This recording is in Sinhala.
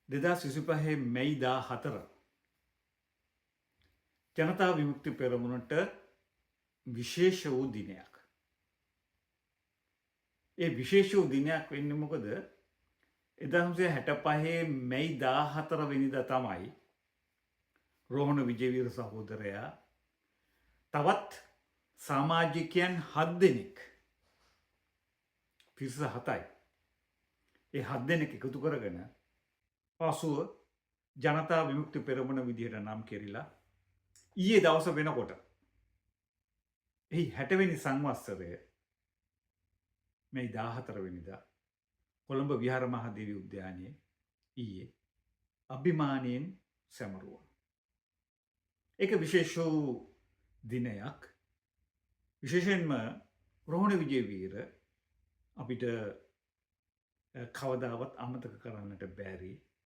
2025 මැයි 14 ජනතා විමුක්ති පෙරමුණට විශේෂ වූ දිනයක්. ඒ විශේෂ වූ දිනයක් වෙන්නේ මොකද? 1965 මැයි 14 වෙනිදා තමයි රෝහණ විජේවීර සහෝදරයා තවත් සමාජිකයන් 7 දෙනෙක් පිරිස 7යි. ඒ 7 දෙනෙක් එකතු කරගෙන පසුව ජනතා විමුක්ති පෙරමුණ විදිහට නම් කෙරිලා ඊයේ දවස වෙනකොට එහි 60 වෙනි සංවත්සරය මැයි 14 වෙනිදා කොළඹ විහාර මහදේවී උද්‍යානයේ ඊයේ අභිමානයෙන් සැමරුවා. ඒක විශේෂ වූ දිනයක්. විශේෂයෙන්ම රෝහණ විජේවීර අපිට කවදාවත් අමතක කරන්නට බැරි